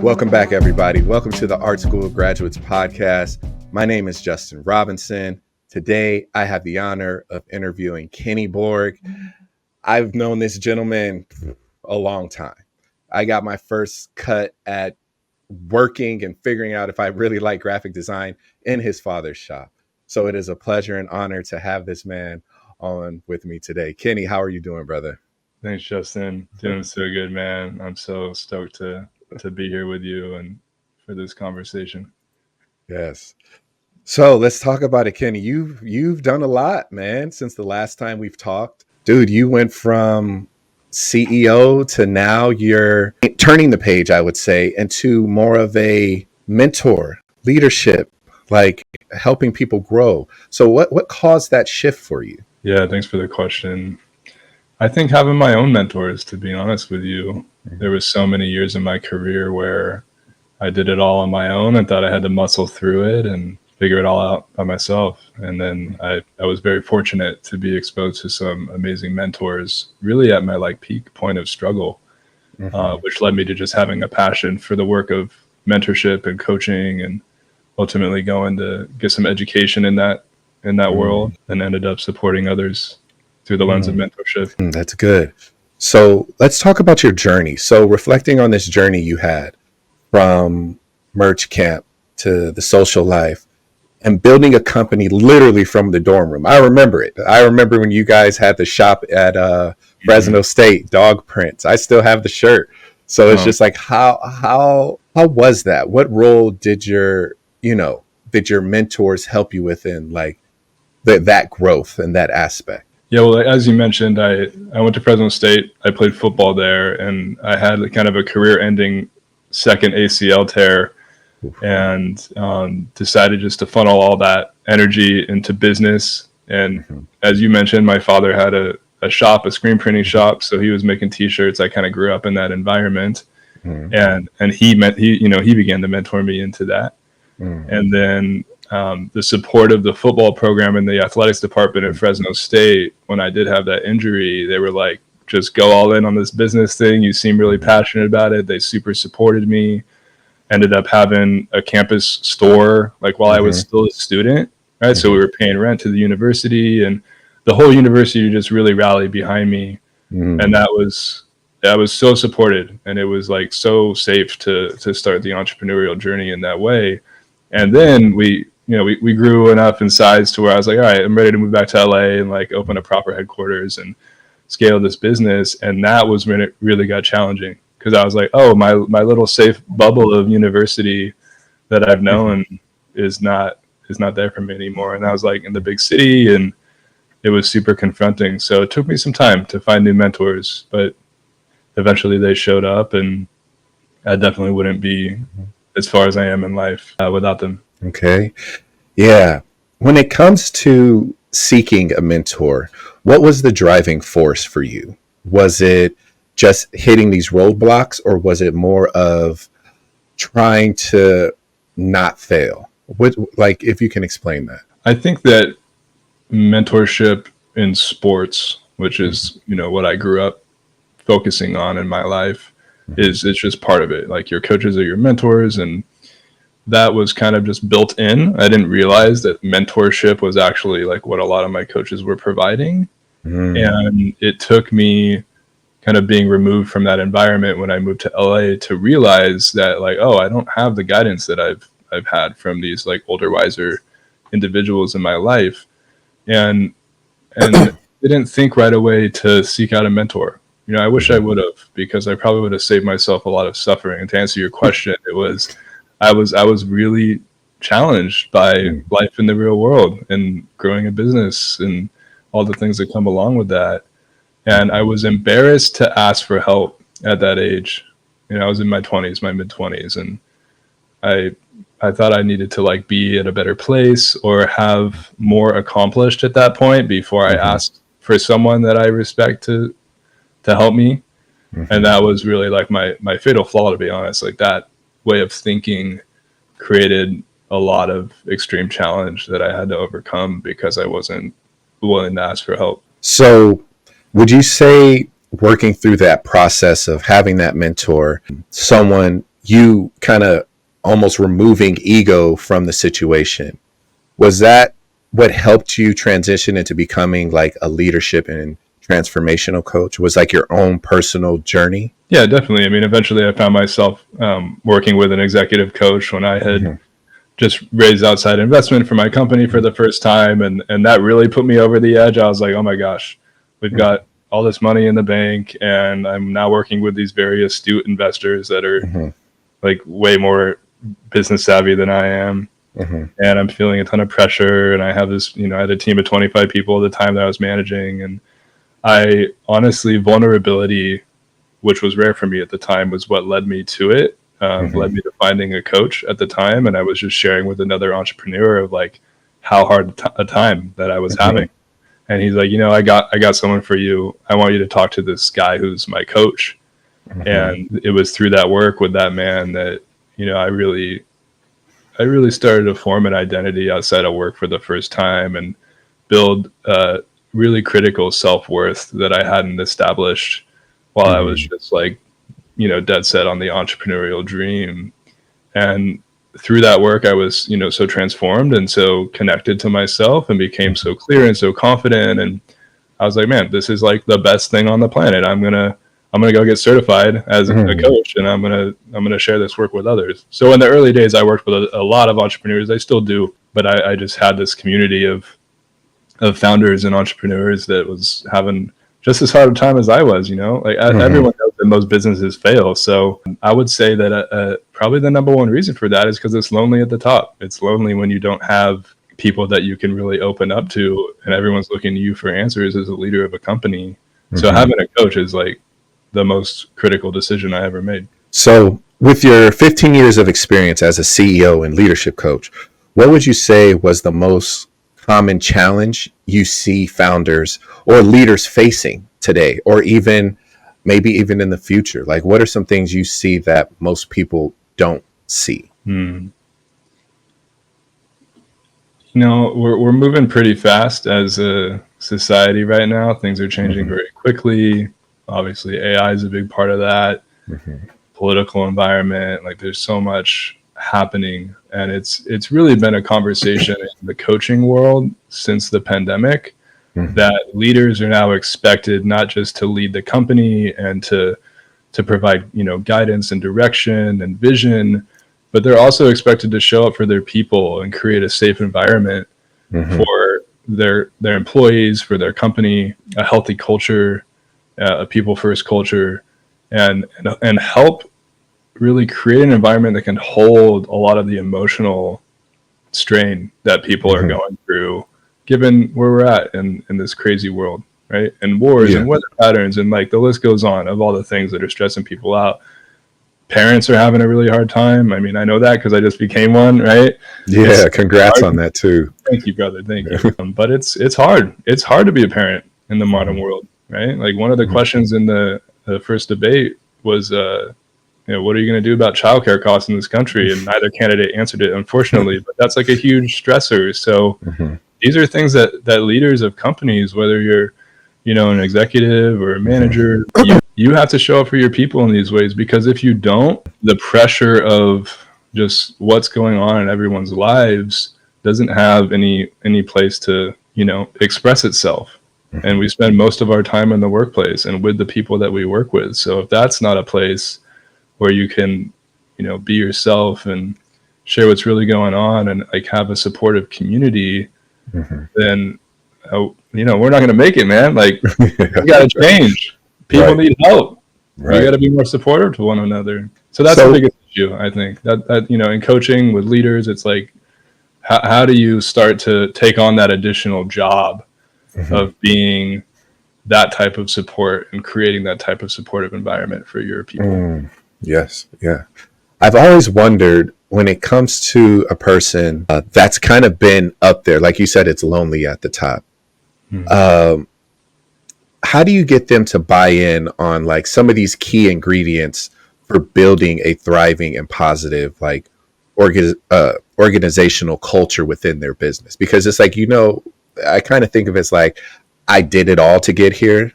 Welcome back, everybody. Welcome to the Art School of Graduates podcast. My name is Justin Robinson. Today, I have the honor of interviewing Kenny Borg. I've known this gentleman a long time. I got my first cut at working and figuring out if I really like graphic design in his father's shop. So it is a pleasure and honor to have this man on with me today. Kenny, how are you doing, brother? Thanks, Justin. Doing so good, man. I'm so stoked to be here with you and for this conversation. Yes. So let's talk about it, Kenny. You've done a lot, man, since the last time we've talked. Dude, you went from CEO to now you're turning the page, I would say, into more of a mentor, leadership, like helping people grow. So what caused that shift for you? Yeah, thanks for the question. I think having my own mentors, to be honest with you, there was so many years in my career where I did it all on my own and thought I had to muscle through it and figure it all out by myself. And then I was very fortunate to be exposed to some amazing mentors really at my peak point of struggle, which led me to just having a passion for the work of mentorship and coaching, and ultimately going to get some education in that world, and ended up supporting others through the lens of mentorship. That's good. So let's talk about your journey. So reflecting on this journey you had from merch camp to the social life and building a company literally from the dorm room. I remember it. I remember when you guys had the shop at Fresno State, Dog Prints. I still have the shirt. So it's just like, how was that? What role did your mentors help you within that growth and that aspect? Yeah, well, as you mentioned, I went to Fresno State. I played football there, and I had kind of a career-ending second ACL tear, and decided just to funnel all that energy into business. And as you mentioned, my father had a shop, a screen printing shop, so he was making T-shirts. I kind of grew up in that environment, and he began to mentor me into that, and then. The support of the football program and the athletics department at Fresno State, when I did have that injury, they were like, just go all in on this business thing. You seem really passionate about it. They super supported me. Ended up having a campus store while I was still a student, right? So we were paying rent to the university, and the whole university just really rallied behind me. And that was so supported, and it was so safe to start the entrepreneurial journey in that way. And then we grew enough in size to where I was like, all right, I'm ready to move back to LA and open a proper headquarters and scale this business. And that was when it really got challenging, because I was like, oh, my little safe bubble of university that I've known is not there for me anymore. And I was in the big city, and it was super confronting. So it took me some time to find new mentors, but eventually they showed up, and I definitely wouldn't be as far as I am in life without them. Okay. Yeah. When it comes to seeking a mentor, what was the driving force for you? Was it just hitting these roadblocks, or was it more of trying to not fail? If you can explain that. I think that mentorship in sports, which is, what I grew up focusing on in my life, it's just part of it. Your coaches are your mentors, and that was kind of just built in. I didn't realize that mentorship was actually what a lot of my coaches were providing. And it took me kind of being removed from that environment when I moved to LA to realize that I don't have the guidance that I've had from these older, wiser individuals in my life, and didn't think right away to seek out a mentor. I wish I would have, because I probably would have saved myself a lot of suffering. And to answer your question, I was really challenged by life in the real world and growing a business and all the things that come along with that. And I was embarrassed to ask for help at that age. I was in my mid-20s, and I thought I needed to be at a better place or have more accomplished at that point before I asked for someone that I respect to help me. And that was really my fatal flaw, to be honest. That way of thinking created a lot of extreme challenge that I had to overcome because I wasn't willing to ask for help. So would you say, working through that process of having that mentor, someone you kind of almost removing ego from the situation. Was that what helped you transition into becoming like a leadership and transformational coach? Was like your own personal journey? Yeah, definitely. I mean, eventually I found myself working with an executive coach when I had Mm-hmm. just raised outside investment for my company for the first time. And that really put me over the edge. I was like, oh my gosh, we've got all this money in the bank, and I'm now working with these very astute investors that are Mm-hmm. like way more business savvy than I am. Mm-hmm. And I'm feeling a ton of pressure. And I have this, I had a team of 25 people at the time that I was managing. And I honestly, vulnerability, which was rare for me at the time, was what led me to it. Led Mm-hmm. me to finding a coach at the time, and I was just sharing with another entrepreneur of like how hard a time that I was Mm-hmm. having. And he's like, I got someone for you. I want you to talk to this guy who's my coach. Mm-hmm. And it was through that work with that man that I really started to form an identity outside of work for the first time and build really critical self-worth that I hadn't established while I was Mm-hmm. just like dead set on the entrepreneurial dream. And through that work, I was, so transformed and so connected to myself and became so clear and so confident. And I was like, man, this is like the best thing on the planet. I'm gonna go get certified as a Mm-hmm. coach, and I'm gonna share this work with others. So in the early days, I worked with a lot of entrepreneurs. I still do, but I just had this community of founders and entrepreneurs that was having just as hard a time as I was. Like Mm-hmm. everyone knows that most businesses fail. So I would say that probably the number one reason for that is because it's lonely at the top. It's lonely when you don't have people that you can really open up to, and everyone's looking to you for answers as a leader of a company. So Mm-hmm. having a coach is like the most critical decision I ever made. So, with your 15 years of experience as a CEO and leadership coach, what would you say was the most common challenge you see founders or leaders facing today, or even maybe even in the future? Like, what are some things you see that most people don't see? Hmm. We're moving pretty fast as a society right now. Things are changing Mm-hmm. very quickly. Obviously, AI is a big part of that. Mm-hmm. Political environment, like there's so much happening, and it's really been a conversation in the coaching world since the pandemic Mm-hmm. that leaders are now expected not just to lead the company and to provide guidance and direction and vision, but they're also expected to show up for their people and create a safe environment Mm-hmm. for their employees, for their company, a healthy culture, a people first culture, and help really create an environment that can hold a lot of the emotional strain that people are Mm-hmm. going through, given where we're at in this crazy world, right? And wars Yeah. and weather patterns, and like the list goes on of all the things that are stressing people out. Parents are having a really hard time. I mean, I know that because I just became one, right? It's Yeah. Congrats hard. on that too. Thank you, brother. Thank you. But it's hard. It's hard to be a parent in the modern Mm-hmm. world, right? Like one of the questions in the first debate was, what are you going to do about childcare costs in this country? And neither candidate answered it, unfortunately. But that's like a huge stressor. So Mm-hmm. these are things that leaders of companies, whether you're an executive or a Mm-hmm. manager, you have to show up for your people in these ways, because if you don't, the pressure of just what's going on in everyone's lives doesn't have any place to express itself. And we spend most of our time in the workplace and with the people that we work with. So if that's not a place where you can be yourself and share what's really going on and like have a supportive community, Mm-hmm. then we're not going to make it, man. Like we got to Mm-hmm. change. People Right. need help. We got Right. to be more supportive to one another. So that's the So, biggest issue, I think. That in coaching with leaders, it's like how do you start to take on that additional job mhm. of being that type of support and creating that type of supportive environment for your people? Yes. Yeah. I've always wondered when it comes to a person that's kind of been up there, like you said, it's lonely at the top. Hmm. Um, how do you get them to buy in on like some of these key ingredients for building a thriving and positive like organizational culture within their business? Because it's like, I kind of think of it as like I did it all to get here.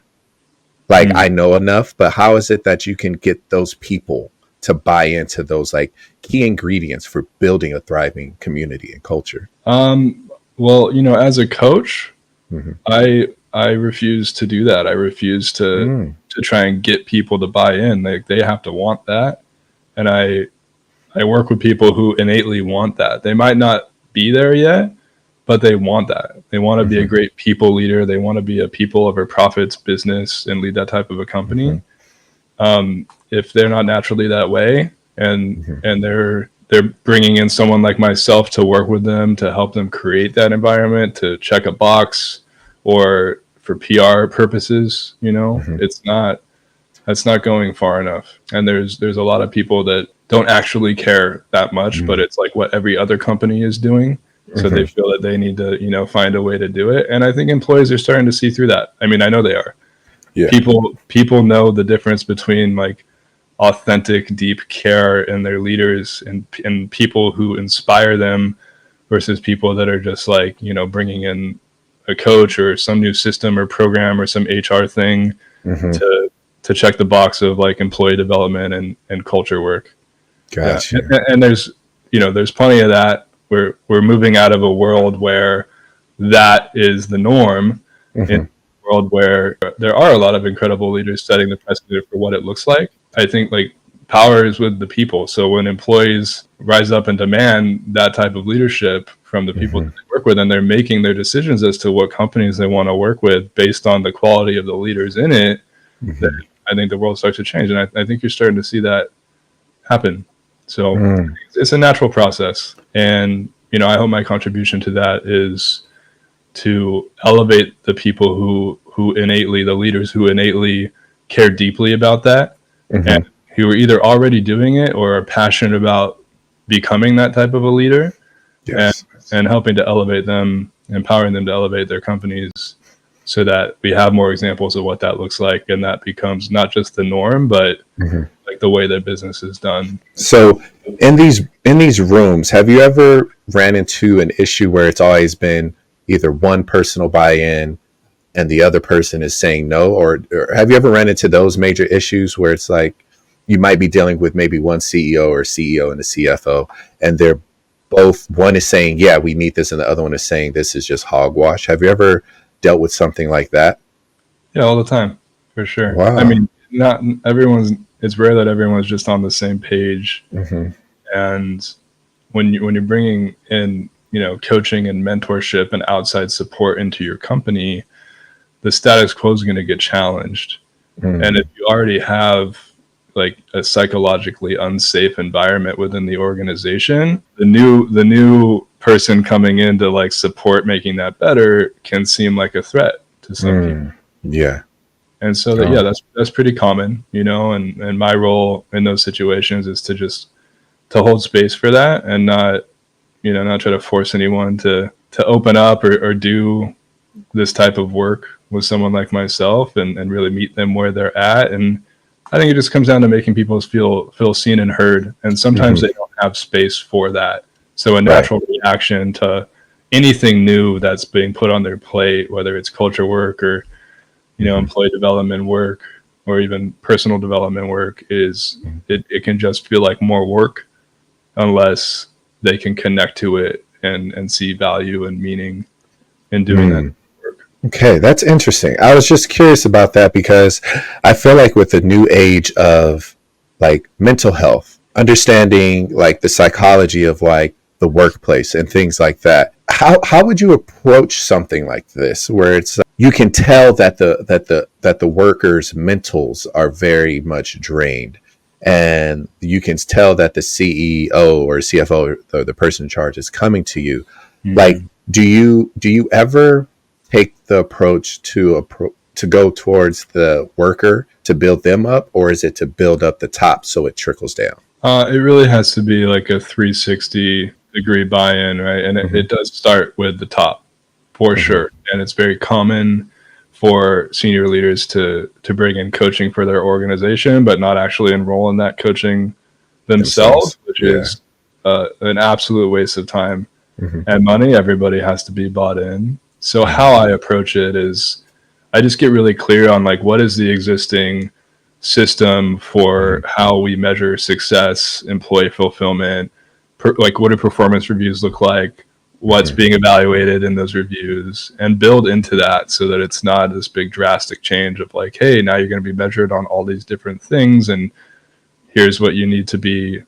Like Hmm. I know enough, but how is it that you can get those people to buy into those like key ingredients for building a thriving community and culture? Well, as a coach, Mm-hmm. I refuse to do that. I refuse to try and get people to buy in. They have to want that, and I work with people who innately want that. They might not be there yet, but they want that. They want to be a Mm-hmm. great people leader. They want to be a people over profits business and lead that type of a Mm-hmm. company. If they're not naturally that way, and Mm-hmm. they're bringing in someone like myself to work with them to help them create that environment, to check a box, or for PR purposes, Mm-hmm. it's not that's not going far enough. And there's a lot of people that don't actually care that much, but it's like what every other company is doing. So they Mm-hmm. feel that they need to, find a way to do it. And I think employees are starting to see through that. I mean, I know they are. Yeah. People know the difference between like authentic, deep care in their leaders and people who inspire them versus people that are just like, bringing in a coach or some new system or program or some HR thing Mm-hmm. to check the box of like employee development and culture work. Yeah. Gotcha. And there's plenty of that. We're moving out of a world where that is the norm, in Mm-hmm. a world where there are a lot of incredible leaders setting the precedent for what it looks like. I think like power is with the people. So when employees rise up and demand that type of leadership from the people Mm-hmm. that they work with, and they're making their decisions as to what companies they want to work with based on the quality of the leaders in it, then Mm-hmm. I think the world starts to change. And I think you're starting to see that happen. So Mm. it's a natural process. And, I hope my contribution to that is to elevate the people who innately, the leaders who innately care deeply about that, Mm-hmm. and who are either already doing it or are passionate about becoming that type of a leader, and Yes. and helping to elevate them, empowering them to elevate their companies so that we have more examples of what that looks like, and that becomes not just the norm, but Mm-hmm. like the way that business is done. So in these rooms, have you ever ran into an issue where it's always been either one personal buy-in and the other person is saying no, or have you ever ran into those major issues where it's like you might be dealing with maybe one CEO or CEO and a CFO, and they're both, one is saying yeah we need this and the other one is saying this is just hogwash? Have you ever dealt with something like that? Yeah, all the time, for sure. I Wow. mean, not everyone's. It's rare that everyone's just on the same page. Mm-hmm. And when you're bringing in, coaching and mentorship and outside support into your company, the status quo is going to get challenged. And Mm-hmm. if you already have like a psychologically unsafe environment within the organization, the new person coming in to like support making that better can seem like a threat to some people. Mm. Yeah. And so that, yeah, Oh. that's pretty common, and my role in those situations is to just to hold space for that, and not try to force anyone to open up or do this type of work with someone like myself, and really meet them where they're at. And I think it just comes down to making people feel seen and heard. And sometimes Mm-hmm. they don't have space for that. So a Right. natural reaction to anything new that's being put on their plate, whether it's culture work or Mm-hmm. employee development work or even personal development work, is it can just feel like more work unless they can connect to it and see value and meaning in doing that Mm. work. Okay, that's interesting. I was just curious about that because I feel like with the new age of like mental health, understanding like the psychology of like the workplace and things like that, how would you approach something like this where it's you can tell that the workers' mentals are very much drained, and you can tell that the CEO or CFO or the person in charge is coming to you. Like, Mm-hmm. do you ever take the approach to go towards the worker to build them up, or is it to build up the top so it trickles down? It really has to be like a 360-degree buy-in, right? And it, Mm-hmm. it does start with the top, for Mm-hmm. sure. And it's very common for senior leaders to bring in coaching for their organization, but not actually enroll in that coaching themselves, Themselves. which Yeah. is an absolute waste of time Mm-hmm. and money. Everybody has to be bought in. So Mm-hmm. how I approach it is I just get really clear on like what is the existing system for how we measure success, employee fulfillment, like what do performance reviews look like, what's being evaluated in those reviews, and build into that so that it's not this big drastic change of like, hey, now you're going to be measured on all these different things, and here's what you need to be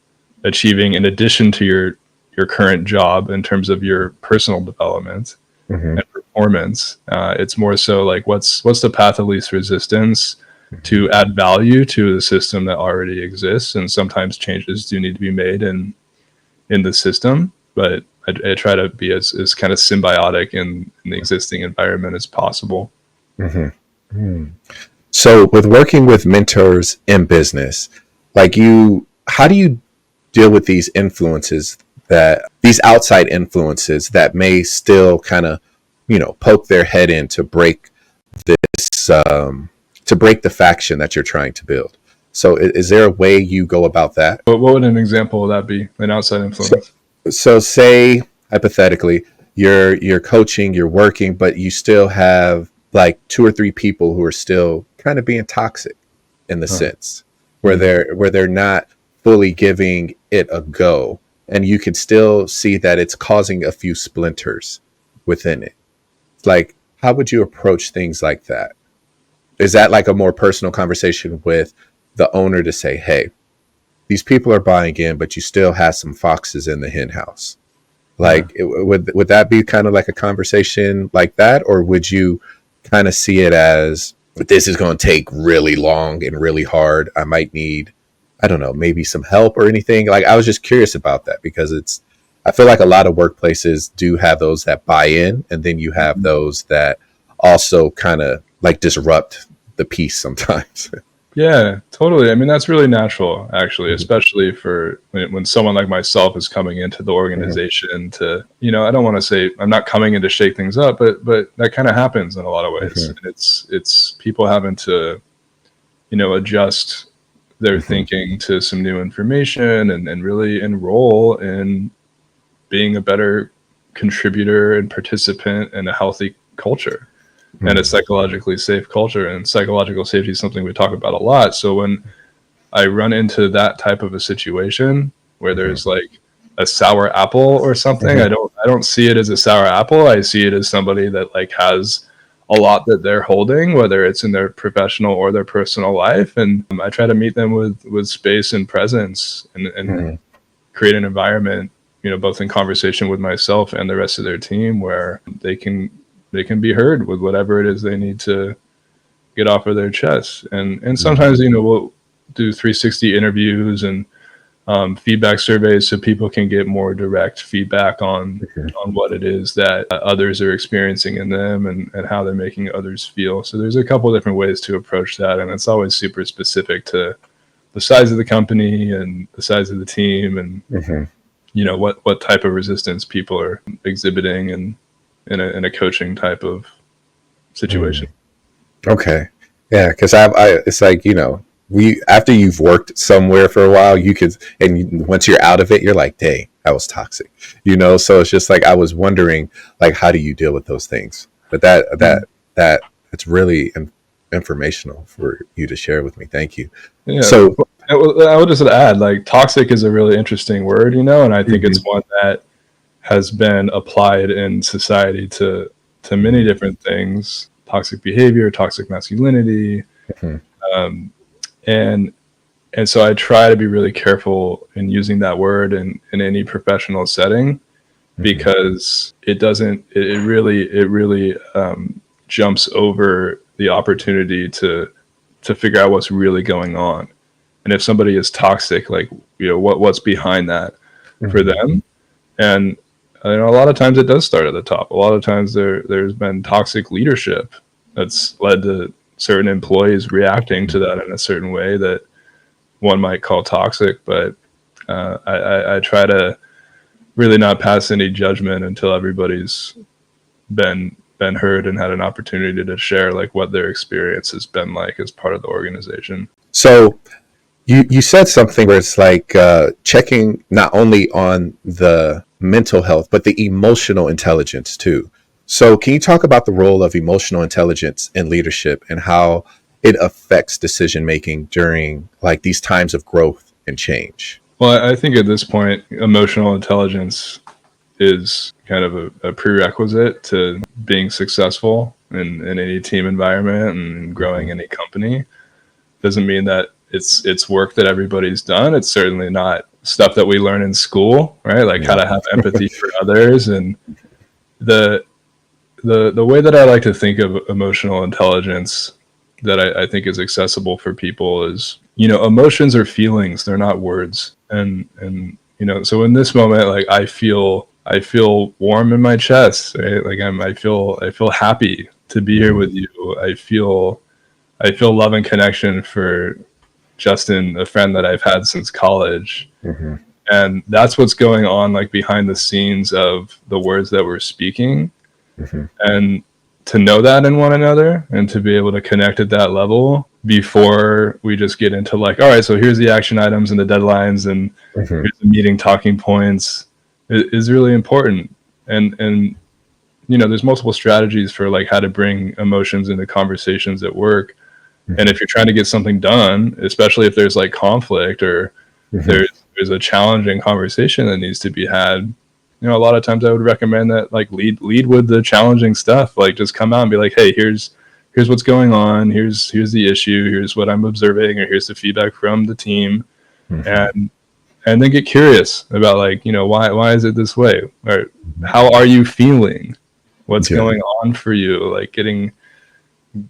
achieving in addition to your current job in terms of your personal development and performance. It's more so like what's the path of least resistance to add value to the system that already exists, and sometimes changes do need to be made in the system, but I try to be as kind of symbiotic in the existing environment as possible. So with working with mentors in business, like how do you deal with these influences, that these outside influences that may still kind of, poke their head in to break this, to break the faction that you're trying to build? So is there a way you go about that? But what would an example of that be? An outside influence? So say hypothetically, you're coaching, you're working, but you still have like 2 or 3 people who are still kind of being toxic in the sense where they're not fully giving it a go, and you can still see that it's causing a few splinters within it. Like, how would you approach things like that? Is that like a more personal conversation with the owner to say, hey, these people are buying in, but you still have some foxes in the hen house? Like, would that be kind of like a conversation like that? Or would you kind of see it as, this is going to take really long and really hard, I might need, I don't know, maybe some help or anything? Like, I was just curious about that, because I feel like a lot of workplaces do have those that buy in, and then you have those that also kind of like disrupt the peace sometimes. Yeah, totally. I mean, that's really natural, actually, especially for when someone like myself is coming into the organization to, I don't want to say I'm not coming in to shake things up, but that kind of happens in a lot of ways. And it's people having to, adjust their thinking to some new information and really enroll in being a better contributor and participant in a healthy culture. And a psychologically safe culture. And psychological safety is something we talk about a lot. So when I run into that type of a situation where there's like a sour apple or something, I don't see it as a sour apple. I see it as somebody that like has a lot that they're holding, whether it's in their professional or their personal life. And I try to meet them with space and presence and create an environment, both in conversation with myself and the rest of their team, where they can be heard with whatever it is they need to get off of their chest. And sometimes, we'll do 360 interviews and feedback surveys so people can get more direct feedback on what it is that others are experiencing in them and how they're making others feel. So there's a couple of different ways to approach that. And it's always super specific to the size of the company and the size of the team and, what type of resistance people are exhibiting and in a coaching type of situation. Okay. Yeah. Cause it's like, after you've worked somewhere for a while, once you're out of it, you're like, dang, that was toxic, so it's just like, I was wondering, like, how do you deal with those things? But that's really informational for you to share with me. Thank you. Yeah. So I would just add, like, toxic is a really interesting word, and I think it's one that has been applied in society to many different things: toxic behavior, toxic masculinity, and so I try to be really careful in using that word in any professional setting, because it really jumps over the opportunity to figure out what's really going on, and if somebody is toxic, like, what's behind that for them. And a lot of times it does start at the top. A lot of times there's been toxic leadership that's led to certain employees reacting to that in a certain way that one might call toxic. But I try to really not pass any judgment until everybody's been heard and had an opportunity to share like what their experience has been like as part of the organization. So you said something where it's like checking not only on the mental health, but the emotional intelligence too. So can you talk about the role of emotional intelligence in leadership and how it affects decision making during like these times of growth and change? Well, I think at this point, emotional intelligence is kind of a prerequisite to being successful in any team environment and growing any company. Doesn't mean that it's work that everybody's done. It's certainly not stuff that we learn in school, right? Like how Yeah. to have empathy for others. And the the way that I like to think of emotional intelligence that I think is accessible for people is, emotions are feelings, they're not words. And so in this moment, like I feel warm in my chest, right? Like I feel happy to be here Mm-hmm. with you. I feel love and connection for Justin, a friend that I've had since college. Mm-hmm. And that's what's going on like behind the scenes of the words that we're speaking. Mm-hmm. And to know that in one another and to be able to connect at that level before we just get into like, all right, so here's the action items and the deadlines and Mm-hmm. here's the meeting talking points is really important. And there's multiple strategies for like how to bring emotions into conversations at work. And if you're trying to get something done, especially if there's like conflict or Mm-hmm. there's a challenging conversation that needs to be had, a lot of times I would recommend that like lead with the challenging stuff. Like just come out and be like, hey, here's what's going on. Here's the issue. Here's what I'm observing, or here's the feedback from the team, Mm-hmm. and then get curious about like why is it this way, or how are you feeling, what's Yeah. going on for you, like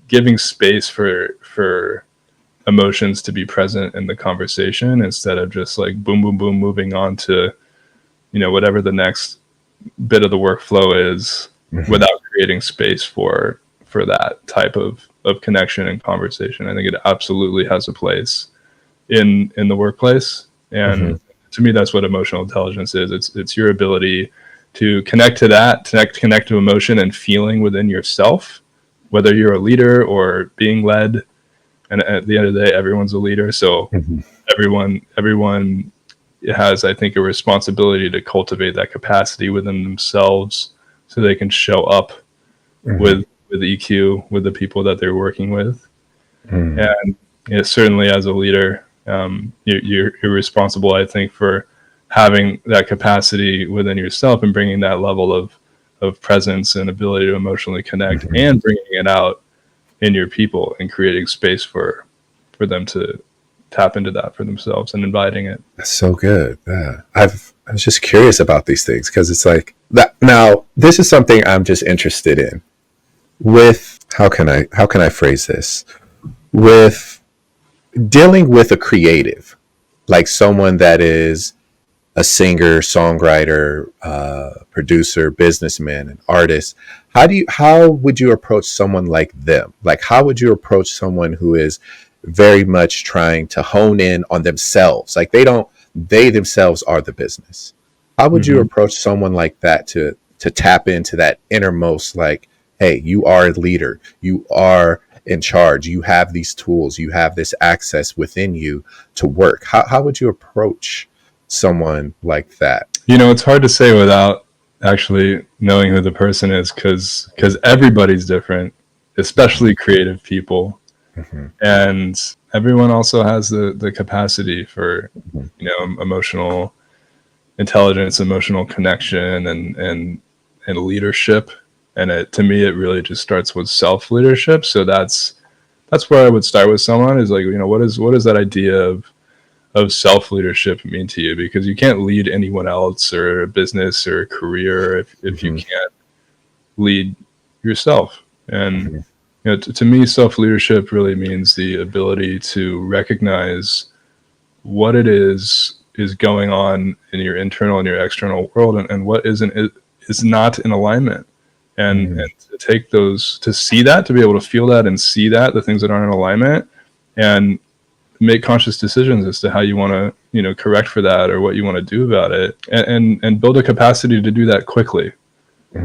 giving space for emotions to be present in the conversation instead of just like boom boom boom moving on to whatever the next bit of the workflow is Mm-hmm. without creating space for that type of connection and conversation. I think it absolutely has a place in the workplace, Mm-hmm. and to me that's what emotional intelligence is. It's your ability to connect to that, connect to emotion and feeling within yourself, whether you're a leader or being led. And at the end of the day, everyone's a leader, so Mm-hmm. everyone has, I think, a responsibility to cultivate that capacity within themselves so they can show up Mm-hmm. with EQ with the people that they're working with. Mm-hmm. And certainly as a leader, you're responsible, I think, for having that capacity within yourself and bringing that level of presence and ability to emotionally connect Mm-hmm. and bringing it out in your people and creating space for them to tap into that for themselves and inviting it. That's so good. Yeah. I was just curious about these things because it's like that. Now, this is something I'm just interested in. With how can I phrase this? With dealing with a creative, like someone that is a singer, songwriter, producer, businessman, an artist. How would you approach someone like them? Like how would you approach someone who is very much trying to hone in on themselves? Like they themselves are the business. How would you Mm-hmm. approach someone like that to tap into that innermost, like, hey, you are a leader, you are in charge, you have these tools, you have this access within you to work. How would you approach someone like that? It's hard to say without actually knowing who the person is, because everybody's different, especially creative people, Mm-hmm. and everyone also has the capacity for Mm-hmm. emotional intelligence, emotional connection, and leadership. And to me, it really just starts with self leadership. So that's where I would start with someone is like, what is that idea of self leadership mean to you? Because you can't lead anyone else or a business or a career if you Mm-hmm. can't lead yourself. And Mm-hmm. to me, self leadership really means the ability to recognize what it is going on in your internal and your external world, and what is not in alignment, and to take those, to see that, to be able to feel that and see that the things that aren't in alignment, and make conscious decisions as to how you want to correct for that or what you want to do about it, and build a capacity to do that quickly,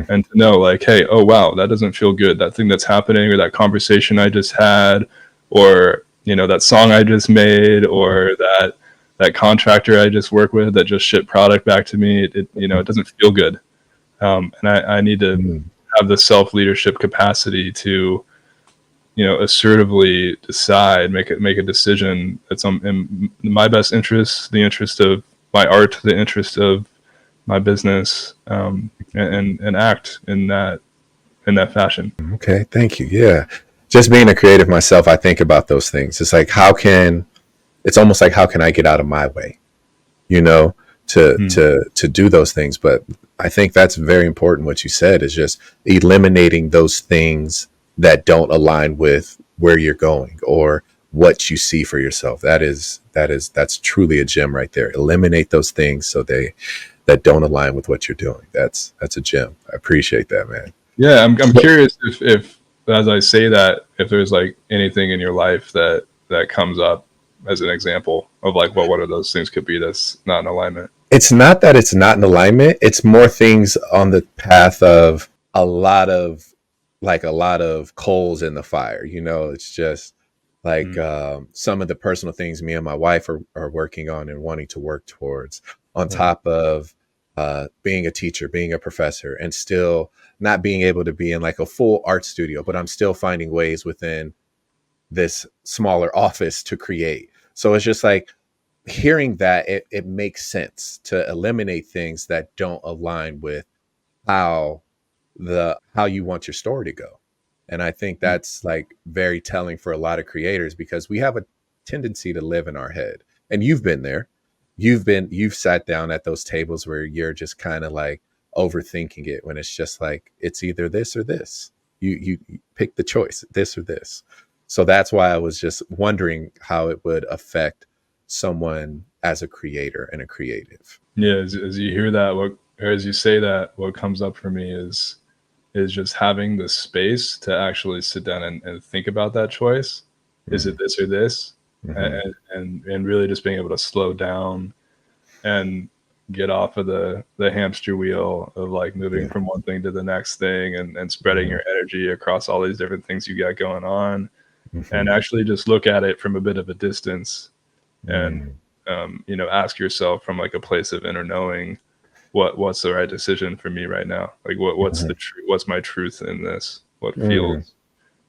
and to know like, hey, oh wow, that doesn't feel good, that thing that's happening, or that conversation I just had, or that song I just made, or that contractor I just worked with that just shipped product back to me, it doesn't feel good, and I need to Mm-hmm. have the self leadership capacity to assertively decide, make a decision that's in my best interest, the interest of my art, the interest of my business, and act in that fashion. Okay, thank you. Yeah. Just being a creative myself, I think about those things. It's like it's almost like how can I get out of my way, you know, Hmm. to do those things. But I think that's very important what you said is just eliminating those things that don't align with where you're going or what you see for yourself. That's truly a gem right there. Eliminate those things so that don't align with what you're doing. That's a gem. I appreciate that, man. Yeah, I'm So, curious if as I say that, if there's like anything in your life that comes up as an example of like what of those things could be that's not in alignment. it's not that it's not in alignment. It's more things on the path of a lot of a lot of coals in the fire. It's just like Mm. some of the personal things me and my wife are working on and wanting to work towards, on Right. top of being a teacher, being a professor, and still not being able to be in like a full art studio, but I'm still finding ways within this smaller office to create. So it's just like hearing that it makes sense to eliminate things that don't align with how how you want your story to go. And I think that's like very telling for a lot of creators because we have a tendency to live in our head. And you've been there. You've sat down at those tables where you're just kind of like overthinking it when it's just like it's either this or this. You pick the choice, this or this. So that's why I was just wondering how it would affect someone as a creator and a creative. Yeah, as you hear that, or as you say that, what comes up for me is just having the space to actually sit down and think about that choice. Is Mm-hmm. it this or this? Mm-hmm. And really just being able to slow down and get off of the hamster wheel of like moving Yeah. from one thing to the next thing and spreading Mm-hmm. your energy across all these different things you got going on, Mm-hmm. and actually just look at it from a bit of a distance and Mm-hmm. ask yourself from like a place of inner knowing what's the right decision for me right now, like what's my truth in this, what Mm-hmm. feels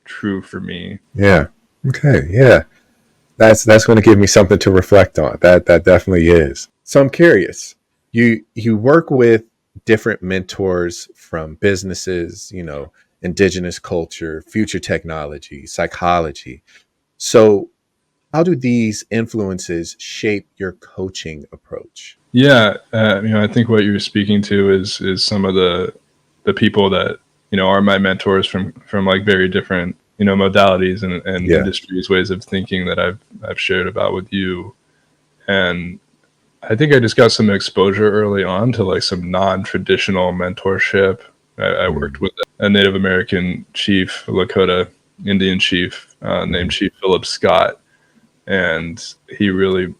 true for me. Yeah. Okay. Yeah. That's going to give me something to reflect on. That definitely is. So I'm curious. You work with different mentors from businesses, indigenous culture, future technology, psychology. So how do these influences shape your coaching approach? Yeah, I think what you're speaking to is some of the people that are my mentors from like very different modalities and Yeah. industries, ways of thinking that I've shared about with you. And I think I just got some exposure early on to like some non-traditional mentorship. I worked Mm-hmm. with a Native American chief, a Lakota Indian chief named Chief Philip Scott, and he really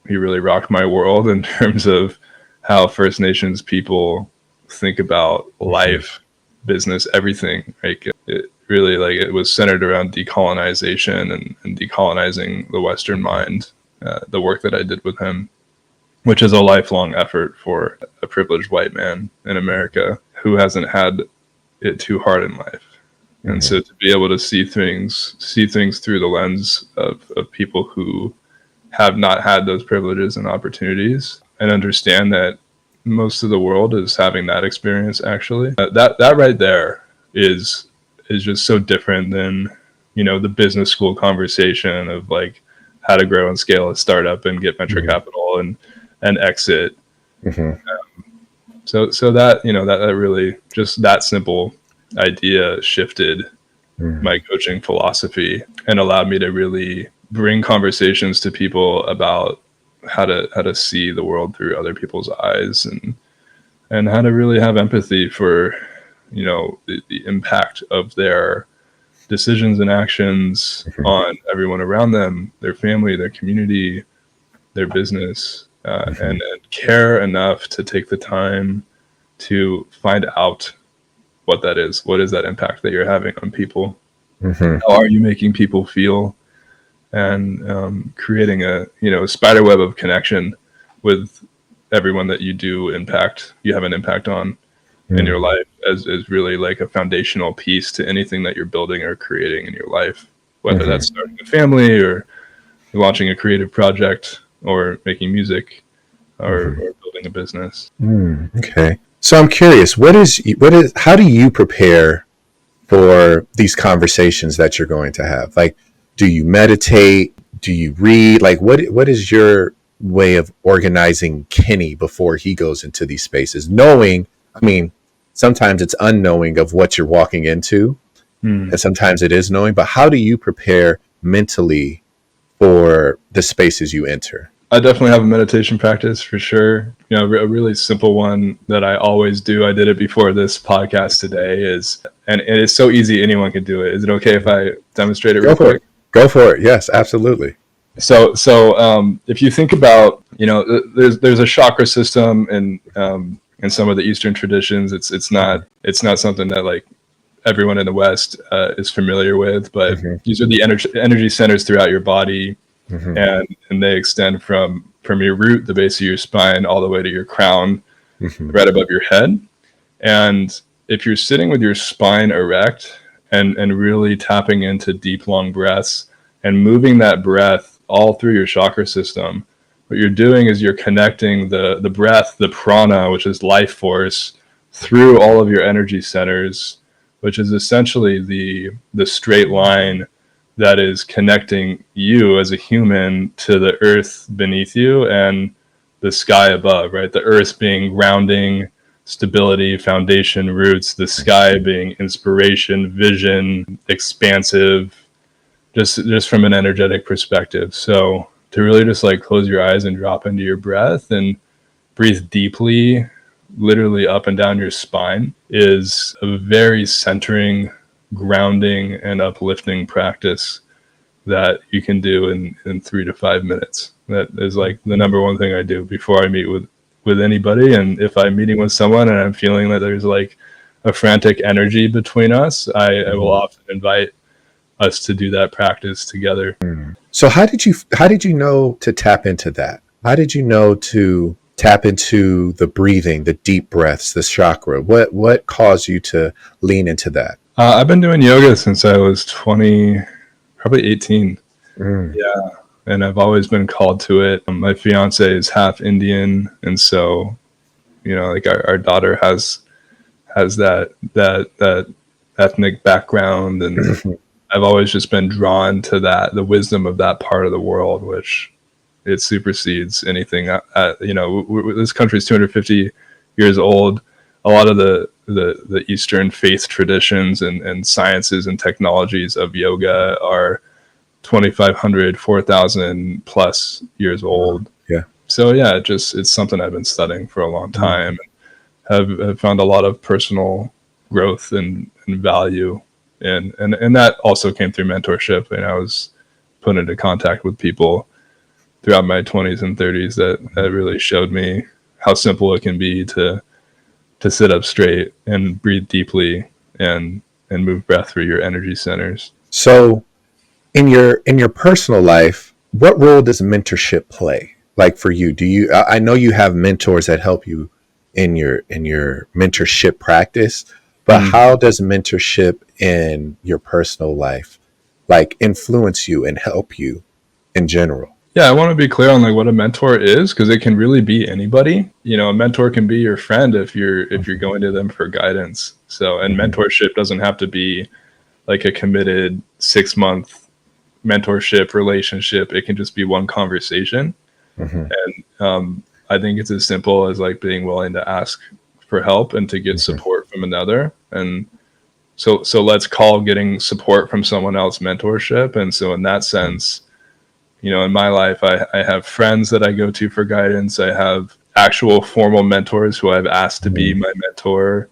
rocked my world in terms of how First Nations people think about Mm-hmm. life, business, everything. Like it really, like, it was centered around decolonization and decolonizing the Western mind. The work that I did with him, which is a lifelong effort for a privileged white man in America who hasn't had it too hard in life. And Mm-hmm. so to be able to see things through the lens of people who have not had those privileges and opportunities, and understand that most of the world is having that experience actually, that right there is just so different than the business school conversation of like how to grow and scale a startup and get venture Mm-hmm. capital and exit. Mm-hmm. So that that really, just that simple idea shifted Mm-hmm. my coaching philosophy and allowed me to really bring conversations to people about how to see the world through other people's eyes, and how to really have empathy for the impact of their decisions and actions on everyone around them, their family, their community, their business, Mm-hmm. and care enough to take the time to find out what that is. What is that impact that you're having on people? Mm-hmm. How are you making people feel? And creating a spider web of connection with everyone that you have an impact on in your Mm-hmm. life, as really like a foundational piece to anything that you're building or creating in your life. whether that's Mm-hmm. starting a family or launching a creative project or making music Mm-hmm. or building a business. Okay. So I'm curious, how do you prepare for these conversations that you're going to have? Like, do you meditate? Do you read? Like, what is your way of organizing Kenny before he goes into these spaces? Knowing, I mean, sometimes it's unknowing of what you're walking into, Hmm. and sometimes it is knowing. But how do you prepare mentally for the spaces you enter? I definitely have a meditation practice for sure. A really simple one that I always do. I did it before this podcast today and it's so easy. Anyone can do it. Is it okay if I demonstrate it Go real for quick? it. Go for it. Yes, absolutely. So if you think about, there's a chakra system in some of the Eastern traditions. It's not something that like everyone in the West is familiar with, but Mm-hmm. these are the energy centers throughout your body, Mm-hmm. and they extend from your root, the base of your spine, all the way to your crown, Mm-hmm. right above your head. And if you're sitting with your spine erect and really tapping into deep, long breaths and moving that breath all through your chakra system, what you're doing is you're connecting the breath, the prana, which is life force, through all of your energy centers, which is essentially the straight line that is connecting you as a human to the earth beneath you and the sky above, right? The earth being grounding, stability, foundation, roots, the sky being inspiration, vision, expansive, just from an energetic perspective. So to really just like close your eyes and drop into your breath and breathe deeply, literally up and down your spine, is a very centering, grounding, and uplifting practice that you can do in 3 to 5 minutes. That is like the number one thing I do before I meet with anybody. And if I'm meeting with someone and I'm feeling that there's like a frantic energy between us, I will Mm-hmm. often invite us to do that practice together. So how did you know to tap into that? How did you know to tap into the breathing, the deep breaths, the chakra? What caused you to lean into that? I've been doing yoga since I was 20, probably 18. Mm. Yeah. And I've always been called to it. My fiance is half Indian. And so, like our daughter has that ethnic background, and I've always just been drawn to the wisdom of that part of the world, which it supersedes anything. This country is 250 years old. A lot of the Eastern faith traditions and sciences and technologies of yoga are 2,500, 4,000 plus years old. Yeah. So yeah, it's something I've been studying for a long Mm. time. Have found a lot of personal growth and value, and that also came through mentorship. And I was put into contact with people throughout my 20s and 30s that really showed me how simple it can be to sit up straight and breathe deeply and move breath through your energy centers. So in your personal life, what role does mentorship play? Like for you, do you? I know you have mentors that help you in your mentorship practice, but Mm. how does mentorship in your personal life like influence you and help you in general? Yeah, I want to be clear on like what a mentor is, because it can really be anybody. A mentor can be your friend if you're going to them for guidance. So, and Mm-hmm. mentorship doesn't have to be like a committed 6 month mentorship relationship. It can just be one conversation. Mm-hmm. And I think it's as simple as like being willing to ask for help and to get Mm-hmm. support from another. And so let's call getting support from someone else mentorship. And so in that sense, in my life, I have friends that I go to for guidance. I have actual formal mentors who I've asked to be Mm-hmm. my mentor,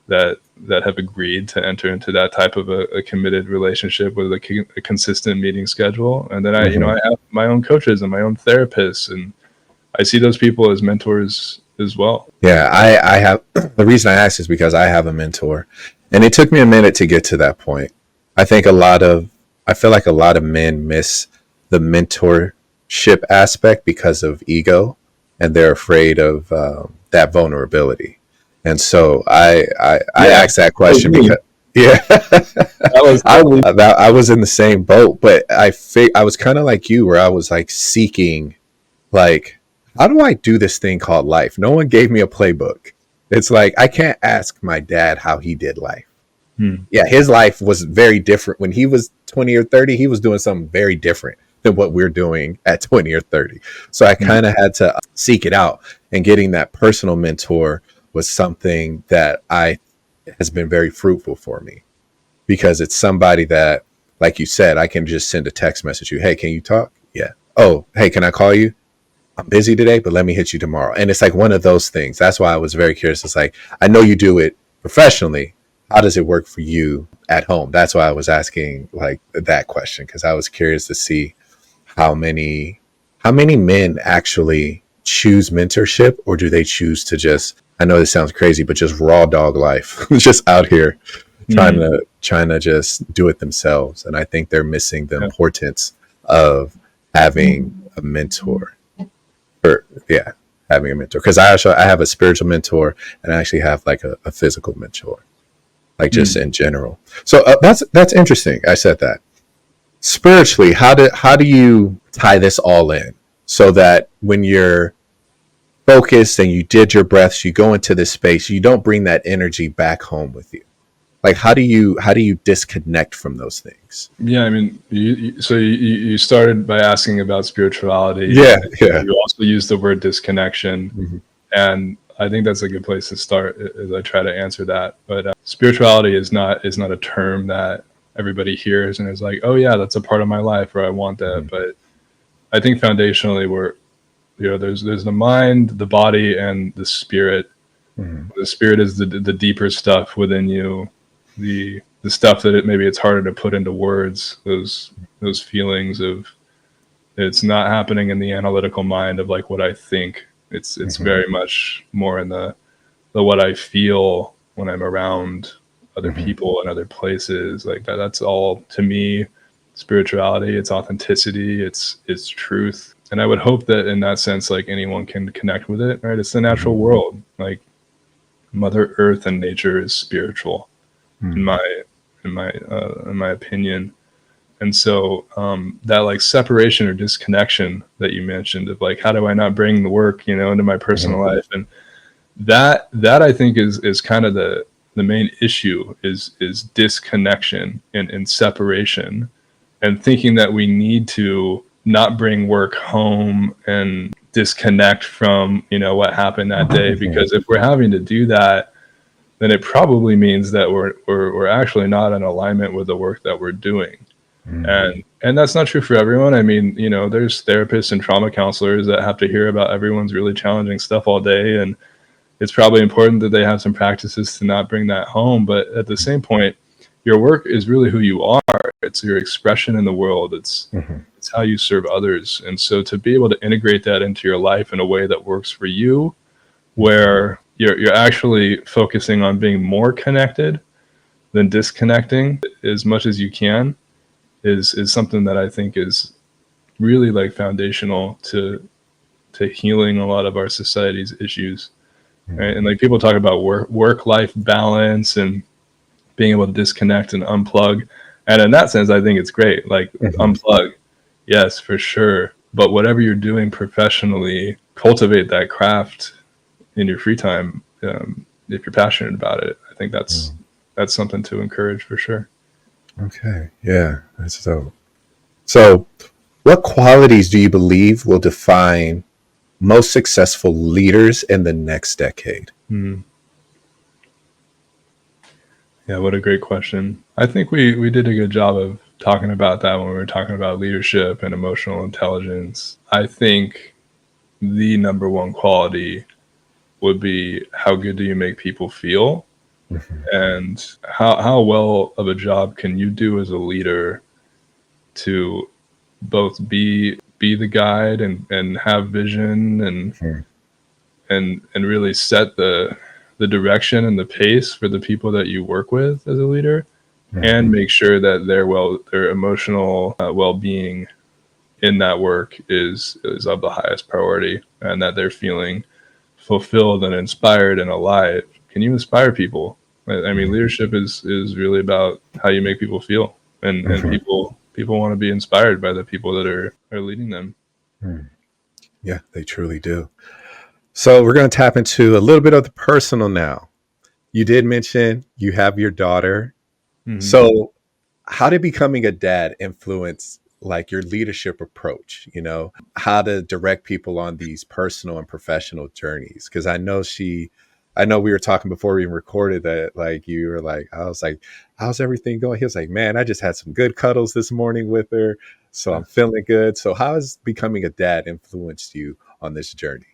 that have agreed to enter into that type of a committed relationship with a consistent meeting schedule. And then Mm-hmm. I have my own coaches and my own therapists, and I see those people as mentors as well. Yeah, I have the reason I asked is because I have a mentor, and it took me a minute to get to that point. I think I feel like a lot of men miss the mentorship aspect because of ego, and they're afraid of that vulnerability. And so I Yeah, asked that so question because me. Yeah. That was I was in the same boat, but I was kind of like you, where I was like seeking, like, how do I do this thing called life? No one gave me a playbook. It's like I can't ask my dad how he did life. hmm, Yeah, his life was very different. When he was 20 or 30, he was doing something very different than what we're doing at 20 or 30. So I hmm, kind of had to seek it out, and getting that personal mentor was something that I has been very fruitful for me, because it's somebody that, like you said, I can just send a text message you, hey, can you talk? Yeah. Oh, hey, can I call you? I'm busy today, but let me hit you tomorrow. And it's like one of those things. That's why I was very curious. It's like, I know you do it professionally. How does it work for you at home? That's why I was asking like that question, because I was curious to see how many how many men actually choose mentorship, or do they choose to just, I know this sounds crazy, but just raw dog life, just out here hmm, trying to just do it themselves. And I think they're missing the yeah, importance of having a mentor. Or yeah, having a mentor, because I have a spiritual mentor, and I actually have like a physical mentor, like just hmm. in general. So that's interesting. I said that spiritually. How do you tie this all in so that when you're focused and you did your breaths, you go into this space, you don't bring that energy back home with you? Like how do you disconnect from those things? Yeah, I mean, you started by asking about spirituality, Yeah, and yeah. you also used the word disconnection, Mm-hmm. and I think that's a good place to start as I try to answer that. But spirituality is not a term that everybody hears and is like, oh yeah, that's a part of my life, or I want that. Mm-hmm. But I think foundationally, we're there's the mind, the body, and the spirit. Mm-hmm. The spirit is the deeper stuff within you, the stuff that maybe it's harder to put into words. Those feelings of it's not happening in the analytical mind of like what I think. It's Mm-hmm. very much more in the what I feel when I'm around other Mm-hmm. people and other places. Like that. That's all to me. Spirituality. It's authenticity. It's truth. And I would hope that in that sense, like anyone can connect with it. Right. It's the natural world. Like Mother Earth and nature is spiritual in Mm-hmm. my opinion. And so that like separation or disconnection that you mentioned of like how do I not bring the work into my personal Mm-hmm. life, and that I think is kind of the main issue is disconnection and separation, and thinking that we need to not bring work home and disconnect from what happened that day, Mm-hmm. because if we're having to do that, then it probably means that we're actually not in alignment with the work that we're doing. And that's not true for everyone. I mean, there's therapists and trauma counselors that have to hear about everyone's really challenging stuff all day, and it's probably important that they have some practices to not bring that home. But at the same point, your work is really who you are. It's your expression in the world. Mm-hmm. It's how you serve others. And so to be able to integrate that into your life in a way that works for you, where you're actually focusing on being more connected than disconnecting as much as you can, is something that I think is really like foundational to healing a lot of our society's issues. Right? And like people talk about work life balance and being able to disconnect and unplug. And in that sense, I think it's great. Like Mm-hmm. unplug, yes, for sure. But whatever you're doing professionally, cultivate that craft in your free time, if you're passionate about it. I think that's something to encourage for sure. Okay. Yeah. That's so. So, what qualities do you believe will define most successful leaders in the next decade? Hmm. Yeah, what a great question. I think we did a good job of talking about that when we were talking about leadership and emotional intelligence. I think the number one quality would be how good do you make people feel, Mm-hmm. and how well of a job can you do as a leader to both be the guide and have vision and really set the direction and the pace for the people that you work with as a leader, and Mm-hmm. make sure that their emotional well-being in that work is of the highest priority, and that they're feeling fulfilled and inspired and alive. Can you inspire people? I mean, leadership is really about how you make people feel, and Hmm. people want to be inspired by the people that are leading them. Yeah, they truly do. So we're going to tap into a little bit of the personal now. You did mention you have your daughter. Hmm. So how did becoming a dad influence like your leadership approach, how to direct people on these personal and professional journeys? Because I know we were talking before we even recorded that, like, you were like, I was like, how's everything going? He was like, man, I just had some good cuddles this morning with her, so I'm feeling good. So how has becoming a dad influenced you on this journey?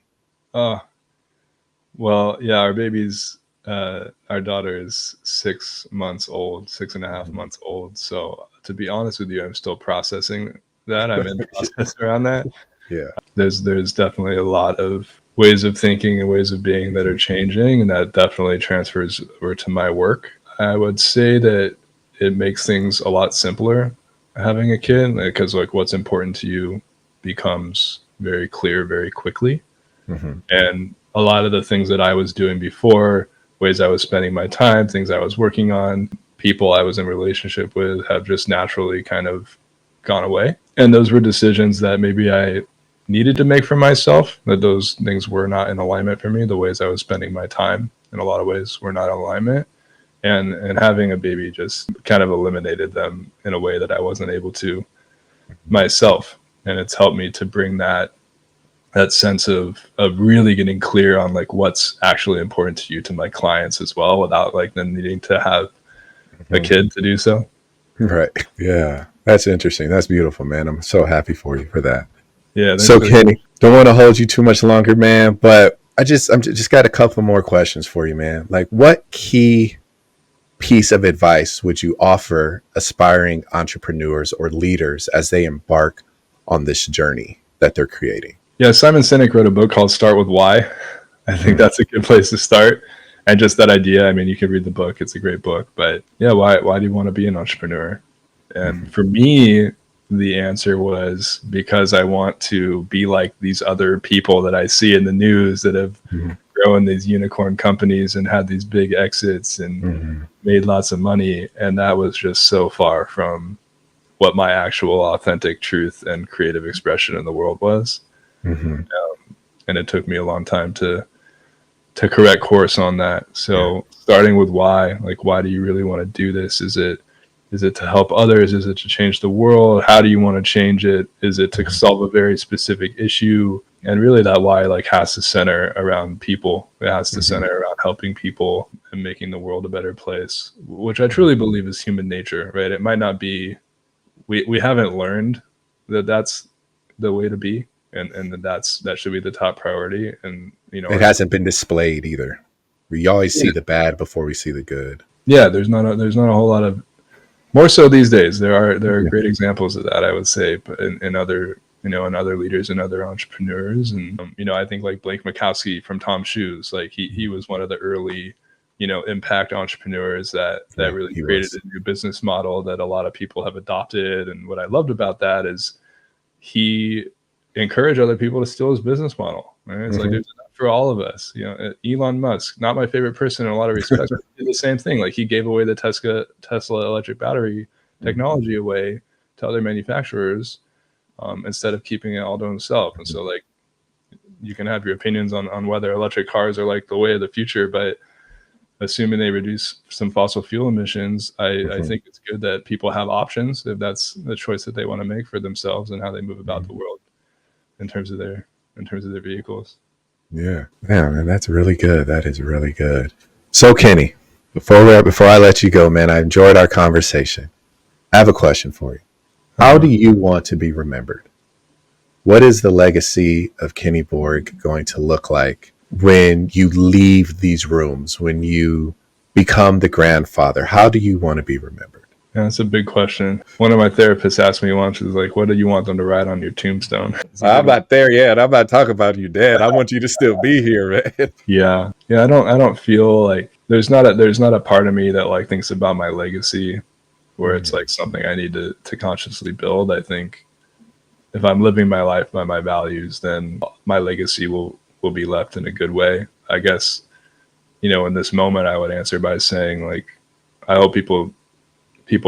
Oh, well, yeah, our daughter is 6 months old, six and a half Mhm. months old. So to be honest with you, I'm still processing that. I'm in process around that. Yeah. There's definitely a lot of ways of thinking and ways of being that are Mhm. changing, and that definitely transfers over to my work. I would say that it makes things a lot simpler having a kid, because like what's important to you becomes very clear very quickly. Mhm. And a lot of the things that I was doing before, ways I was spending my time, things I was working on, people I was in relationship with have just naturally kind of gone away. And those were decisions that maybe I needed to make for myself, that those things were not in alignment for me. The ways I was spending my time in a lot of ways were not in alignment. And having a baby just kind of eliminated them in a way that I wasn't able to myself. And it's helped me to bring that sense of really getting clear on like what's actually important to you to my clients as well, without like them needing to have a Mhm. kid to do so. Right. Yeah. That's interesting. That's beautiful, man. I'm so happy for you for that. Yeah, thanks So for the. Kenny, don't want to hold you too much longer, man, but I'm just got a couple more questions for you, man. Like, what key piece of advice would you offer aspiring entrepreneurs or leaders as they embark on this journey that they're creating? Yeah, Simon Sinek wrote a book called Start with Why. I think Mm-hmm. that's a good place to start. And just that idea, I mean, you can read the book, it's a great book, but yeah, why do you want to be an entrepreneur? And for me, the answer was because I want to be like these other people that I see in the news that have Mm-hmm. grown these unicorn companies and had these big exits and Mm-hmm. made lots of money. And that was just so far from what my actual authentic truth and creative expression in the world was. Mm-hmm. And it took me a long time to correct course on that. Yeah. So starting with why, like why do you really want to do this? Is it to help others? Is it to change the world? How do you want to change it? Is it to Mm-hmm. solve a very specific issue? And really that why like has to center around people. It has to Mm-hmm. center around helping people and making the world a better place, which I truly believe is human nature, right? It might not be, we haven't learned that that's the way to be, and that should be the top priority. And It our hasn't been displayed either. We always see yeah, the bad before we see the good. yeah, there's not a whole lot of, more so these days. There are Yeah. great examples of that, I would say, but in other, in other leaders and other entrepreneurs. And I think like Blake Makowski from Tom Shoes, like he was one of the early impact entrepreneurs that Yeah, really he created was. a new business model that a lot of people have adopted. And what I loved about that is he encouraged other people to steal his business model. Right? It's like Mm-hmm. there's enough for all of us. Elon Musk, not my favorite person in a lot of respects, but he did the same thing. Like he gave away the Tesla electric battery technology away to other manufacturers, instead of keeping it all to himself. And so like you can have your opinions on whether electric cars are like the way of the future, but assuming they reduce some fossil fuel emissions, I Mm-hmm. think it's good that people have options if that's the choice that they want to make for themselves and how they move about Mm-hmm. the world in terms of their vehicles. Yeah, yeah, man, that's really good. That is really good. So, Kenny, before I let you go, man, I enjoyed our conversation. I have a question for you. How do Uh-huh. you want to be remembered? What is the legacy of Kenny Borg going to look like when you leave these rooms, when you become the grandfather? How do you want to be remembered? Yeah, that's a big question. One of my therapists asked me once, is like, what do you want them to write on your tombstone? It's a I'm big one. not there yet. I'm not talking about you, Dad. I want you to still be here, man. Yeah. Yeah, I don't feel like there's not a part of me that like thinks about my legacy where it's like something I need to consciously build. I think if I'm living my life by my values, then my legacy will be left in a good way. I guess in this moment, I would answer by saying, like, I hope people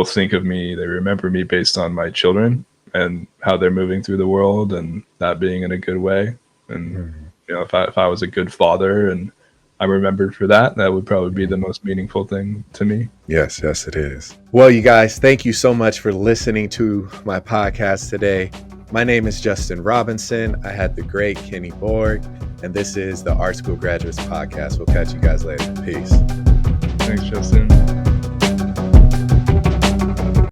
think of me, they remember me based on my children and how they're moving through the world, and that being in a good way. And Mm. if I was a good father and I'm remembered for that, that would probably be the most meaningful thing to me. Yes, yes, it is. Well, you guys, thank you so much for listening to my podcast today. My name is Justin Robinson. I had the great Kenny Borg, and this is the Art School Graduates Podcast. We'll catch you guys later. Peace. Thanks, Justin.